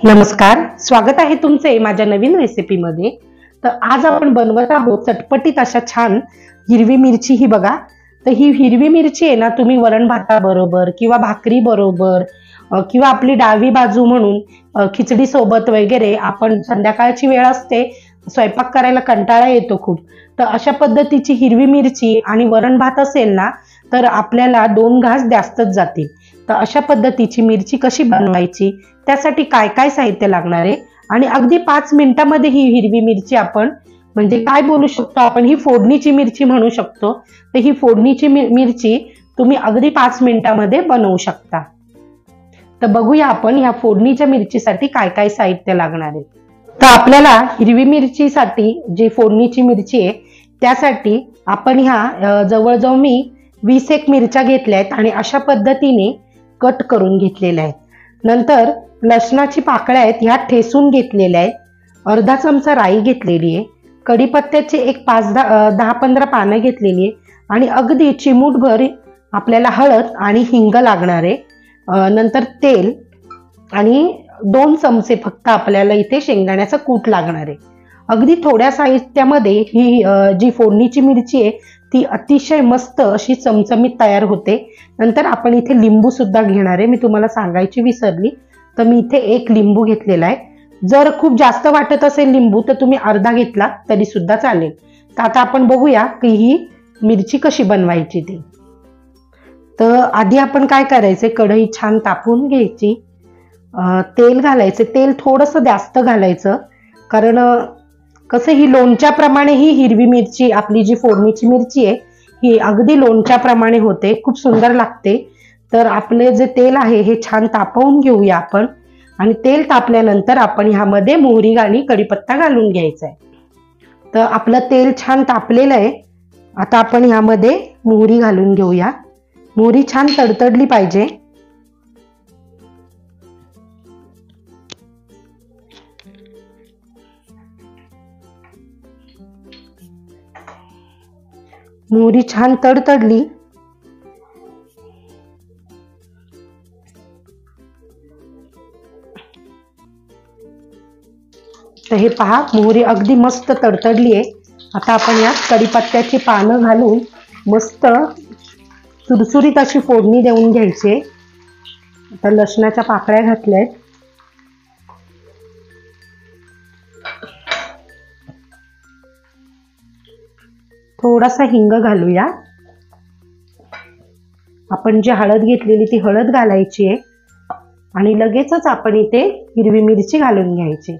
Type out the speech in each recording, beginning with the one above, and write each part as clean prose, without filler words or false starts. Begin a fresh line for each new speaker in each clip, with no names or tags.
नमस्कार, स्वागत आहे तुमचे माझ्या नवीन रेसिपीमध्ये। तर आज आपण बनवत आहोत चटपटीत अशा छान हिरवी मिरची। ही बघा, तर ही हिरवी मिरची आहे ना, तुम्ही वरण भाताबरोबर किंवा भाकरी बरोबर किंवा आपली डावी बाजू म्हणून खिचडी सोबत वगैरे, आपण संध्याकाळची वेळ असते, स्वयंपाक करायला कंटाळा येतो खूप, तर अशा पद्धतीची हिरवी मिरची आणि वरण भात असेल ना, तर आपल्याला 2 घास जास्तच जातील। तर अशा पद्धतीची मिरची कशी बनवायची, त्यासाठी काय काय साहित्य लागणार आहे आणि अगदी 5 मिनिटांमध्ये ही हिरवी मिरची आपण, म्हणजे काय बोलू शकतो आपण, ही फोडणीची मिरची म्हणू शकतो। तर ही फोडणीची मिरची तुम्ही अगदी 5 मिनिटांमध्ये बनवू शकता। तर बघूया आपण ह्या फोडणीच्या मिरचीसाठी काय काय साहित्य लागणार आहे। तर आपल्याला हिरवी मिरचीसाठी जी फोडणीची मिरची आहे, त्यासाठी आपण ह्या जवळजवळ मी 20 मिरच्या घेतल्या आहेत आणि अशा पद्धतीने कट करून घेतलेल्या आहेत। नंतर लसणाची पाकळ्या आहेत, ह्या ठेसून घेतलेल्या आहेत। अर्धा चमचा राई घेतलेली आहे, कढीपत्त्याचे एक 10-15 पानं घेतलेली आहे आणि अगदी चिमूटभर आपल्याला हळद आणि हिंग लागणार आहे। नंतर तेल आणि 2 चमचे फक्त आपल्याला इथे शेंगदाण्याचा कूट लागणार आहे। अगदी थोड्या साहित्यामध्ये ही जी फोडणीची मिरची आहे ती अतिशय मस्त अशी चमचमीत तयार होते। नंतर आपण इथे लिंबू सुद्धा घेणार आहे, मी तुम्हाला सांगायची विसरली, तर मी इथे 1 लिंबू घेतलेला आहे। जर खूप जास्त वाटत असेल लिंबू तर तुम्ही अर्धा घेतला तरी सुद्धा चालेल। तर आता आपण बघूया की ही मिरची कशी बनवायची ती। तर आधी आपण काय करायचे, कढई छान तापून घ्यायची, तेल घालायचे, तेल थोडंसं जास्त घालायचं, कारण कसं ही लोणच्याप्रमाणे ही हिरवी मिरची, आपली जी फोडणीची मिरची आहे ही अगदी लोणच्याप्रमाणे होते, खूप सुंदर लागते। तर आपले जे तेल आहे हे छान तापवून घेऊया आपण, आणि तेल तापल्यानंतर आपण ह्यामध्ये मोहरी आणि कढीपत्ता घालून घ्यायचा आहे। तर आपलं तेल छान तापलेलं आहे, आता आपण ह्यामध्ये मोहरी घालून घेऊया। मोहरी छान तडतडली पाहिजे। मोहरी छान तडतडली तर हे पहा, मोहरी अगदी मस्त तडतडली आहे। आता आपण यात कढीपत्त्याची पानं घालून मस्त सुरसुरीत अशी फोडणी देऊन घ्यायची। आता लसणाच्या पाकळ्या घातल्या आहेत, थोडासा हिंग घालूया, आपण जी हळद घेतलेली ती हळद घालायची आहे आणि लगेचच आपण इथे हिरवी मिरची घालून घ्यायची।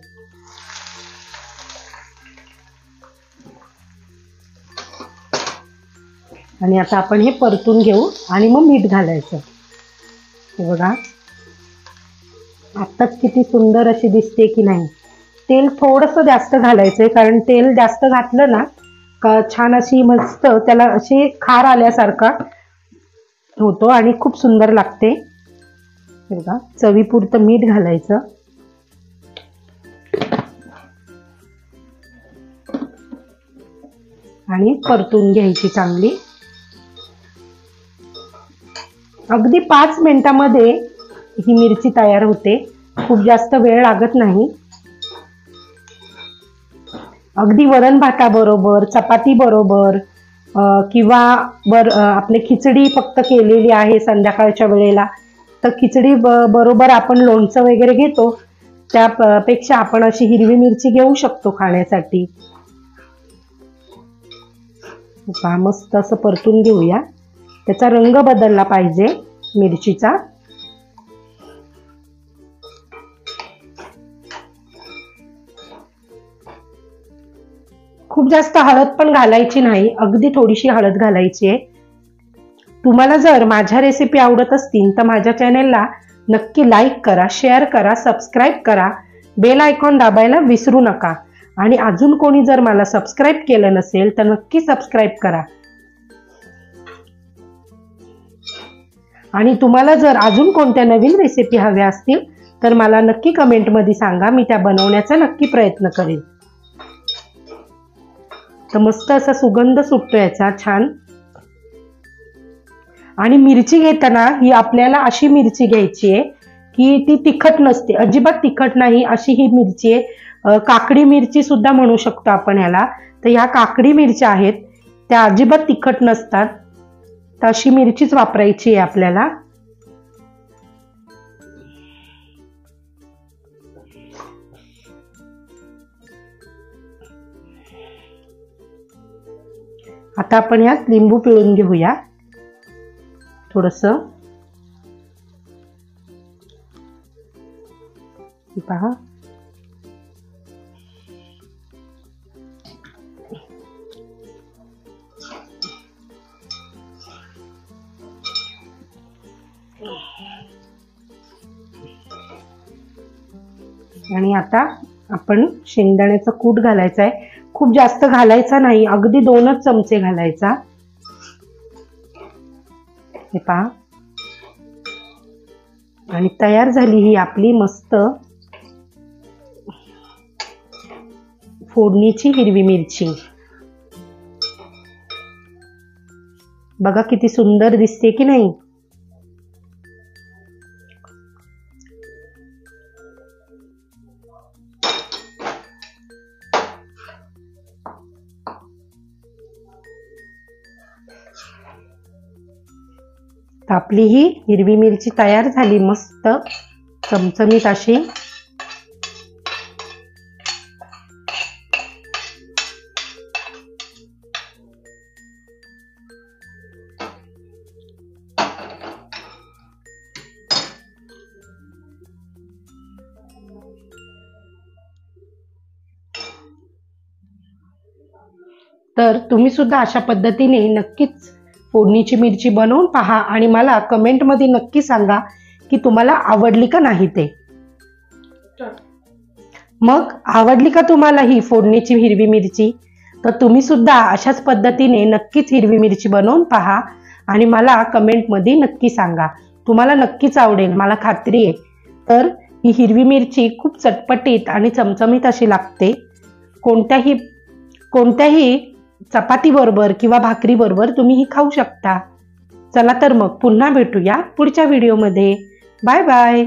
आणि आता आपण हे परतून घेऊ आणि मग मीठ घालायचं। हे बघा, आत्ताच किती सुंदर अशी दिसते की नाही। तेल थोडंसं जास्त घालायचंय, कारण तेल जास्त घातलं ना का छान अशी मस्त त्याला अशी खार आल्यासारखा होतो आणि खूप सुंदर लागते। हे बघा, चवीपुरतं मीठ घालायचं आणि परतून घ्यायची चांगली। अगदी 5 मिनिटांमध्ये ही मिरची तयार होते, खूप जास्त वेळ लागत नाही। अगदी वरण भाताबरोबर, चपाती बरोबर किंवा आपले खिचडी फक्त केलेली आहे संध्याकाळच्या वेळेला, तर खिचडी बरोबर आपण लोणचं वगैरे घेतो, त्यापेक्षा आपण अशी हिरवी मिरची घेऊ शकतो खाण्यासाठी। मस्त असं परतून घेऊया, त्याचा रंग बदलला पाहिजे मिरचीचा। खूप जास्त हळद पण घालायची नाही, अगदी थोडीशी हळद घालायची आहे। तुम्हाला जर माझ्या रेसिपी आवडत असतील तर माझ्या चॅनलला नक्की लाईक करा, शेअर करा, सबस्क्राईब करा, बेल आयकॉन दाबायला विसरू नका। आणि अजून कोणी जर मला सबस्क्राईब केलं नसेल तर नक्की सबस्क्राईब करा। आणि तुम्हाला जर अजून कोणत्या नवीन रेसिपी हव्या असतील तर मला नक्की कमेंटमध्ये सांगा, मी त्या बनवण्याचा नक्की प्रयत्न करेन। तर मस्त असा सुगंध सुटतो याचा छान। आणि मिरची घेताना ही आपल्याला अशी मिरची घ्यायची आहे ती तिखट नसते, अजिबात तिखट नाही अशी ही मिरची आहे. काकडी मिरची सुद्धा म्हणू शकतो आपण याला. तर ह्या काकडी मिरच्या आहेत, त्या अजिबात तिखट नसतात. तर अशी मिरचीच वापरायची आहे आपल्याला. आता आपण यात लिंबू पिळून घेऊया थोडस. पहा, आणि आता आपण शेंगदाण्याचा कूट घालायचा आहे. खूप जास्त घालायचा नाही, अगदी 2च चमचे घालायचा. हे पहा, आणि तयार झाली ही आपली मस्त फोडणीची हिरवी मिरची. बघा किती सुंदर दिसते की नाही. आपली ही हिरवी मिरची तयार झाली, मस्त चमचमीत अशी. तर तुम्ही सुद्धा अशा पद्धतीने नक्कीच फोडणीची मिरची बनवून पहा आणि मला कमेंटमध्ये नक्की सांगा की तुम्हाला आवडली का नाही ते. मग आवडली का तुम्हाला ही फोडणीची हिरवी मिरची? तर तुम्ही सुद्धा अशाच पद्धतीने नक्कीच हिरवी मिरची बनवून पहा आणि मला कमेंटमध्ये नक्की सांगा. तुम्हाला नक्कीच आवडेल, मला खात्री आहे. तर ही हिरवी मिरची खूप चटपटीत आणि चमचमीत अशी लागते. कोणत्याही चपाती बरोबर किंवा भाकरी बरोबर तुम्ही ही खाऊ शकता. चला तर मग पुन्हा भेटूया पुढच्या व्हिडिओमध्ये. Bye bye.